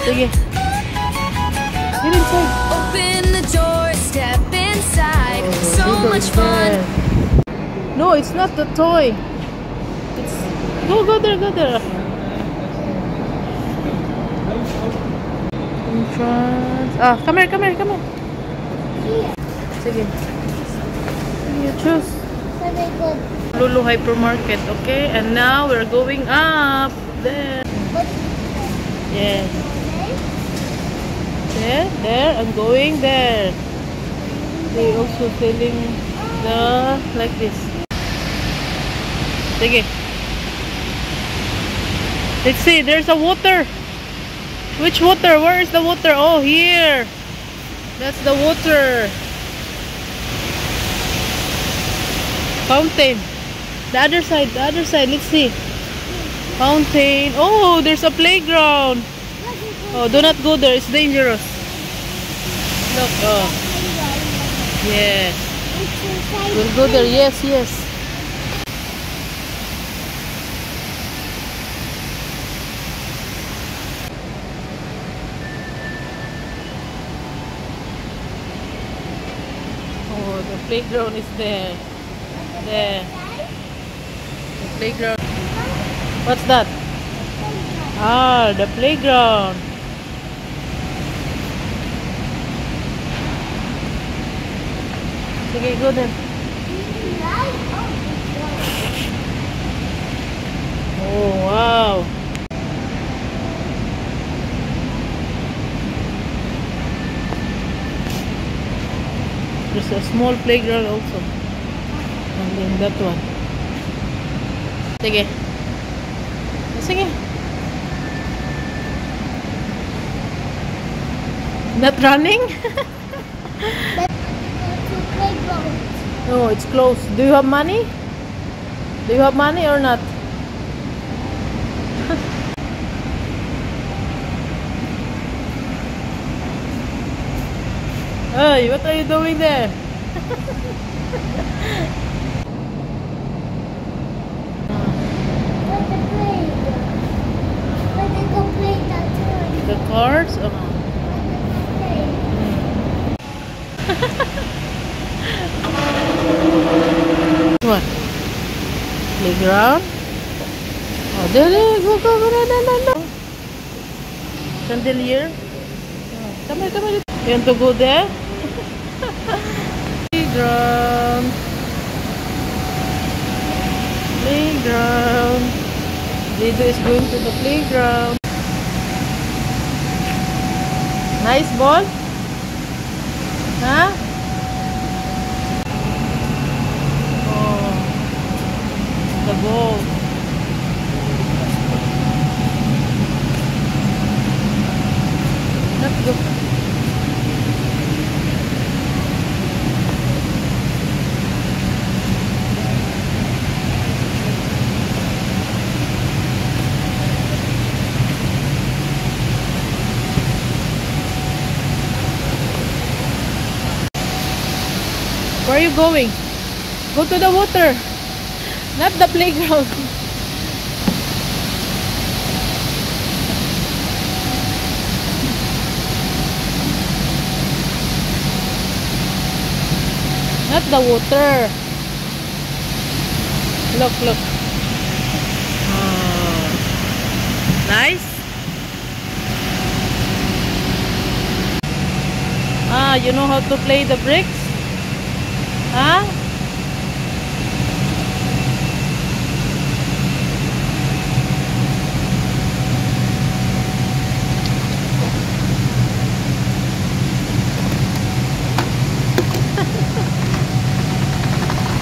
Sige. Get inside. Open the door, step inside. So much fun. No, it's not the toy. It's go there, go there. Entrance. Ah, come here, come here, come here. Sige. You choose. Lulu Hypermarket, okay? And now we're going up there. Yeah. There, I'm going there. They also selling the like this. Sige. Let's see, there's a water. Which water? Where is the water? Oh, here. That's the water. Fountain. The other side, let's see. Fountain. Oh, there's a playground. Oh, do not go there. It's dangerous. Look, oh. Yes. We'll go there. Yes, yes. Oh, the playground is there. There. The playground. What's that? Ah, the playground. Okay, go then. Oh, wow. There's a small playground also. And then that one. Sige. Sige. Not running? No, it's closed. Do you have money? Do you have money or not? Hey, what are you doing there? The cards? Oh. What? Playground? Oh, there, go, no. Chandelier? Oh, come here. You want to go there? Playground. Lido is going to the playground. Nice ball? Huh? Oh, the ball. Let's go. Where are you going? Go to the water, not the playground. Not the water. Look. Oh. Nice. Ah, you know how to play the bricks? Huh?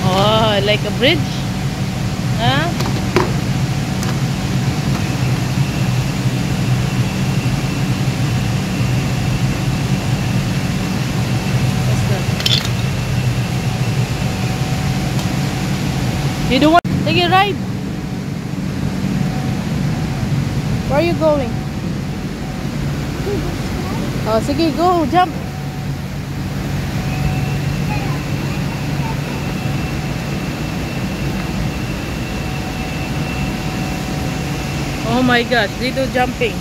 Oh, like a bridge? Huh? What's that? You don't want to take a ride? Where are you going? Oh, sige, go, jump. Oh my gosh, Lido jumping.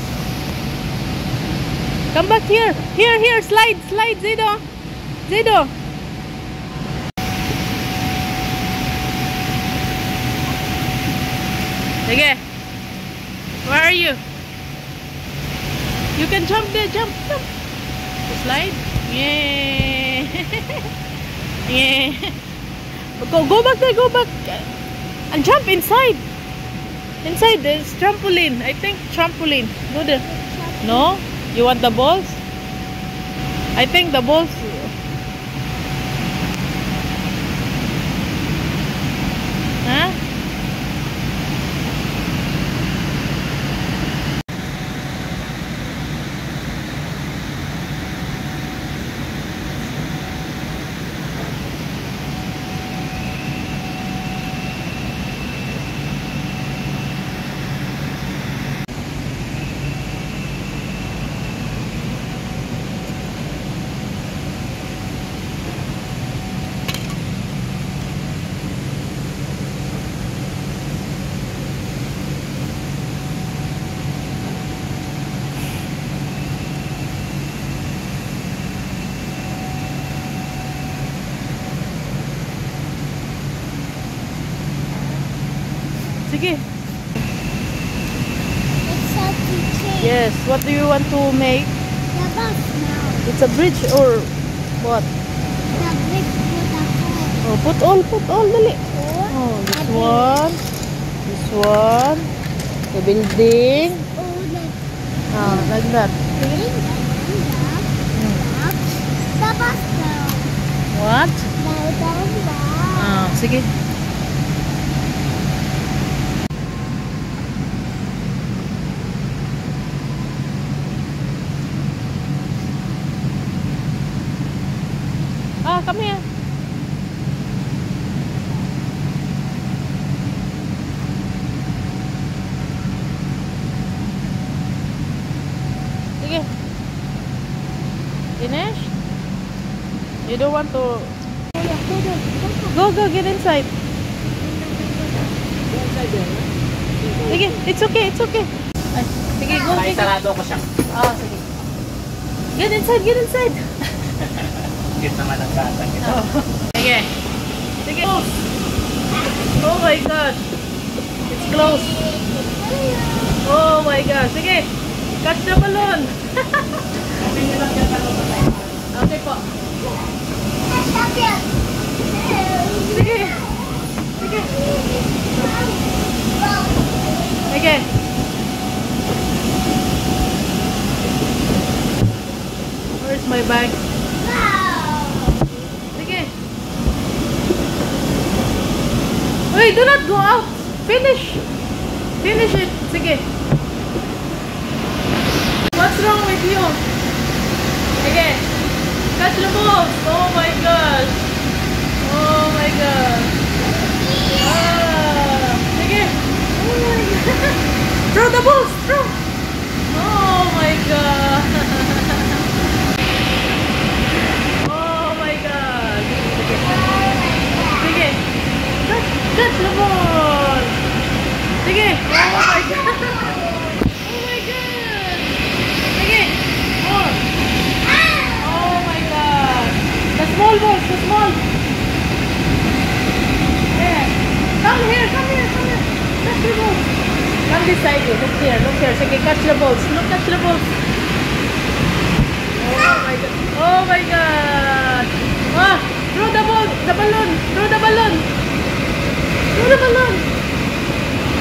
Come back here. Here. Slide, Zido. Zido. Okay. Where are you? You can jump there. Jump. Slide. Yeah. Yeah. Go back there. Go back. And jump inside. Inside there's trampoline. I think trampoline. Go there. No? You want the balls? I think the balls. Huh? Sige. It's a teaching. Yes. What do you want to make? The bus now. It's a bridge or what? The bridge with the hole. Oh, put all, dali. Oh, this one. This one. The building. Oh, Ah, like that. the bus now. What? Down. Ah, sige. Ah, come here. Sige. Finish? You don't want to... Go, get inside. Sige, it's okay. Ay, sige, go. Ay, sarado ko siya. Ah, sige. Get inside. Cute naman ang bata. Oh. Sige. Oh my God. It's close. Oh my God. Sige. Catch the balloon. Okay po. Sige. Where's my bag? Sige. Wait, do not go out. Finish it. Sige. What's wrong with you? Sige. Catch the balls. Oh my gosh. Ah. Sige. Oh my God. Throw the balls. Throw. Oh my God. Oh my God. Sige. Catch the ball. Sige. Oh my God. Oh my God. Sige. More. Oh my God. The small balls. Yeah. Come here. Catch the balls. Come this side. Look here. Sige, catch the balls. Catch the balls. Oh my God. Ah, throw the balloon. Throw the balloon.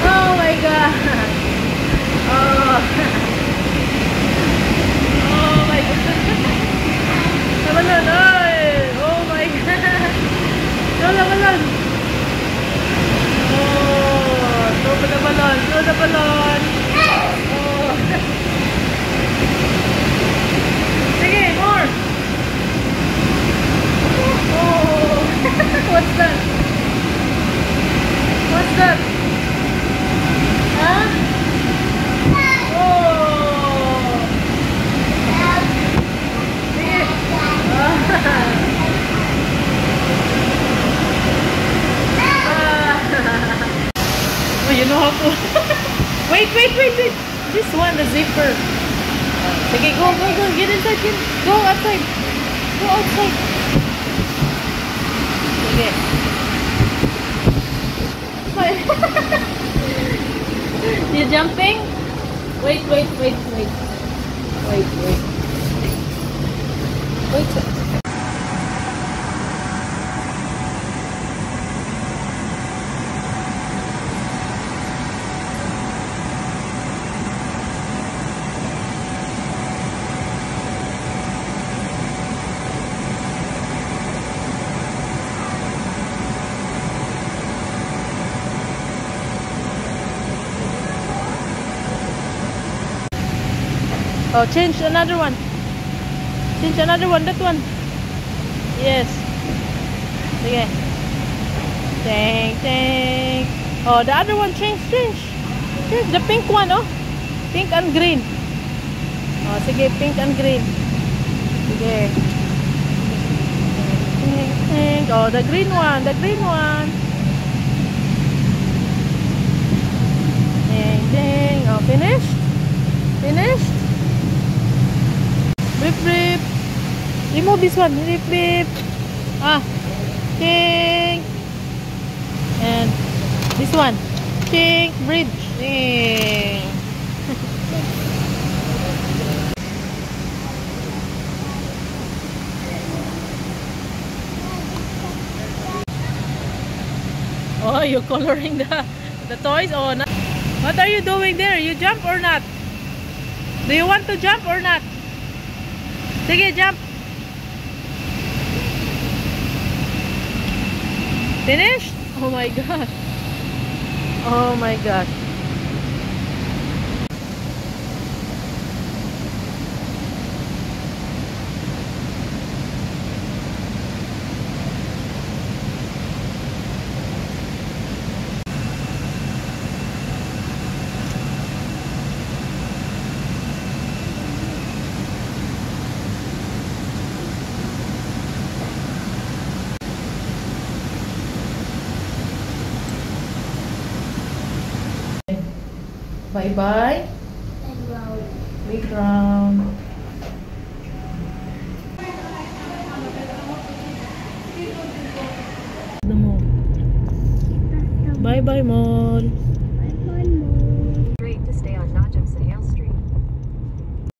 Oh my God. Oh. Oh my God. The balloon. Oh my God. Throw the balloon. Oh, throw the balloon. Oh. Sige, more. Oh. What's that? Huh? Oh. Sige. Oh, you know how to... Wait. This one, the zipper. Okay, go, go, go. Get inside. Go outside. Go outside. Okay. You jumping? Wait. Wait. Oh, change another one. Change another one. That one. Yes. Okay. Thank. Oh, the other one. Change. The pink one, oh. Pink and green. Oh, sige, pink and green. Sige. Thank. Oh, the green one. Thank. Oh, finished. Rip. Remove this one. Rip. Ah. Ting. And this one. Ting. Bridge. Ting. Oh, you're coloring the toys or not? What are you doing there? You jump or not? Do you want to jump or not? Sige, jump. Finished? Oh my god. Oh my god. Bye-bye. Big round. The mall. Bye-bye, mall.